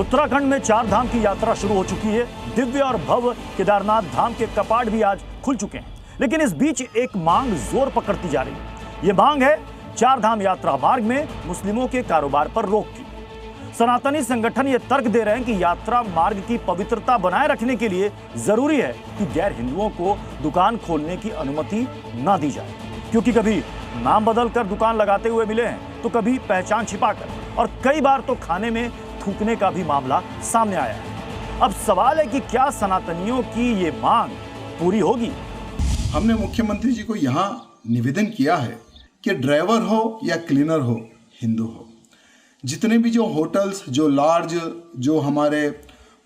उत्तराखंड में 4 धाम की यात्रा शुरू हो चुकी है। दिव्य और भव्य केदारनाथ धाम के कपाट भी आज खुल चुके हैं, लेकिन इस बीच एक मांग जोर पकड़ती जा रही है। ये मांग है 4 धाम यात्रा मार्ग में मुस्लिमों के कारोबार पर रोक की। सनातनी संगठन ये तर्क दे रहे हैं कि यात्रा मार्ग की पवित्रता बनाए रखने के लिए जरूरी है कि गैर हिंदुओं को दुकान खोलने की अनुमति ना दी जाए, क्योंकि कभी नाम बदलकर दुकान लगाते हुए मिले हैं तो कभी पहचान छिपाकर, और कई बार तो खाने में थूकने का भी मामला सामने आया है। अब सवाल है कि क्या सनातनियों की ये मांग पूरी होगी? हमने मुख्यमंत्री जी को यहाँ निवेदन किया है कि ड्राइवर हो या क्लीनर हो, हिंदू हो, जितने भी जो होटल्स, जो लॉज, जो हमारे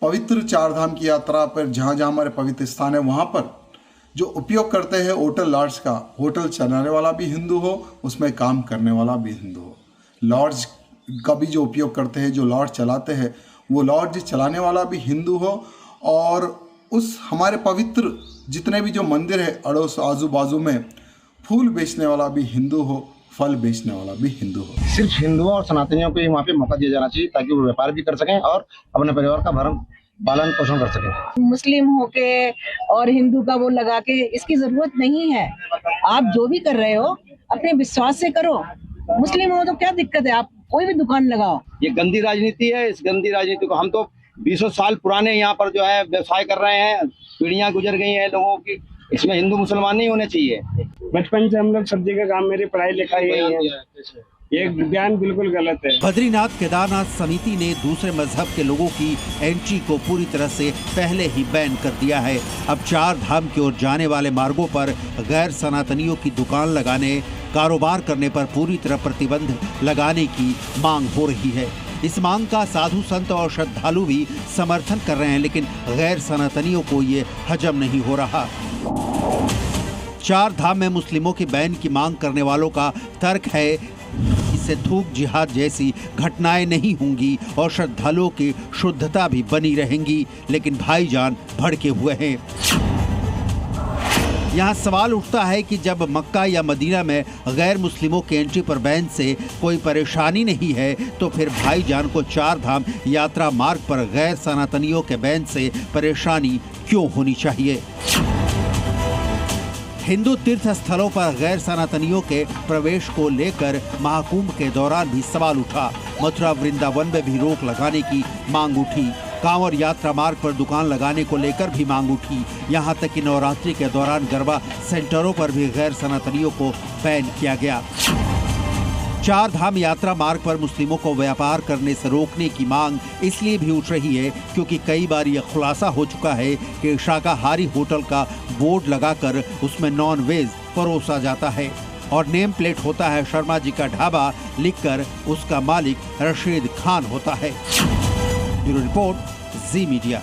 पवित्र 4 धाम की यात्रा पर जहाँ जहाँ हमारे पवित्र स्थान है वहाँ पर जो उपयोग करते हैं होटल लॉज का, होटल चलाने वाला भी हिंदू हो, उसमें काम करने वाला भी हिंदू हो। लॉज का भी जो उपयोग करते हैं, जो लॉज चलाते हैं, वो लॉज चलाने वाला भी हिंदू हो, और उस हमारे पवित्र जितने भी जो मंदिर है अड़ोस आजू बाजू में फूल बेचने वाला भी हिंदू हो, फल बेचने वाला भी हिंदू हो। सिर्फ हिंदुओं और सनातनियों को ही वहाँ पे मौका दिया जाना चाहिए ताकि वो व्यापार भी कर सकें और अपने परिवार का भरण पालन पोषण कर सकें। मुस्लिम होके और हिंदू का वो लगा के इसकी जरूरत नहीं है। आप जो भी कर रहे हो अपने विश्वास से करो। मुस्लिम हो तो क्या दिक्कत है, आप कोई भी दुकान लगाओ। ये गंदी राजनीति है। इस गंदी राजनीति को हम तो 20 साल पुराने यहाँ पर जो है व्यवसाय कर रहे हैं, पीढ़ियां गुजर गई हैं लोगों की। इसमें हिंदू मुसलमान नहीं होने चाहिए। बचपन से हम लोग सब्जी का काम, मेरी पढ़ाई लिखाई है, ये बयान बिल्कुल गलत है। बद्रीनाथ केदारनाथ समिति ने दूसरे मजहब के लोगों की एंट्री को पूरी तरह से पहले ही बैन कर दिया है। अब 4 धाम की ओर जाने वाले मार्गों पर गैर सनातनियों की दुकान लगाने, कारोबार करने पर पूरी तरह प्रतिबंध लगाने की मांग हो रही है। इस मांग का साधु संत और श्रद्धालु भी समर्थन कर रहे हैं, लेकिन गैर सनातनियों को ये हजम नहीं हो रहा। 4 धाम में मुस्लिमों की बैन की मांग करने वालों का तर्क है इससे थूक जिहाद जैसी घटनाएं नहीं होंगी और श्रद्धालुओं की शुद्धता भी बनी रहेंगी, लेकिन भाईजान भड़के हुए हैं। यहाँ सवाल उठता है कि जब मक्का या मदीना में गैर मुस्लिमों के एंट्री पर बैन से कोई परेशानी नहीं है, तो फिर भाईजान को 4 धाम यात्रा मार्ग पर गैर सनातनियों के बैन से परेशानी क्यों होनी चाहिए? हिंदू तीर्थ स्थलों पर गैर सनातनियों के प्रवेश को लेकर महाकुंभ के दौरान भी सवाल उठा। मथुरा वृंदावन में भी रोक लगाने की मांग उठी। कांवड़ यात्रा मार्ग पर दुकान लगाने को लेकर भी मांग उठी। यहाँ तक कि नवरात्रि के दौरान गरबा सेंटरों पर भी गैर सनातनियों को बैन किया गया। 4 धाम यात्रा मार्ग पर मुस्लिमों को व्यापार करने से रोकने की मांग इसलिए भी उठ रही है क्योंकि कई बार यह खुलासा हो चुका है कि शाकाहारी होटल का बोर्ड लगाकर उसमें नॉन वेज परोसा जाता है और नेम प्लेट होता है शर्मा जी का ढाबा लिखकर उसका मालिक रशीद खान होता है। ब्यूरो रिपोर्ट, जी मीडिया।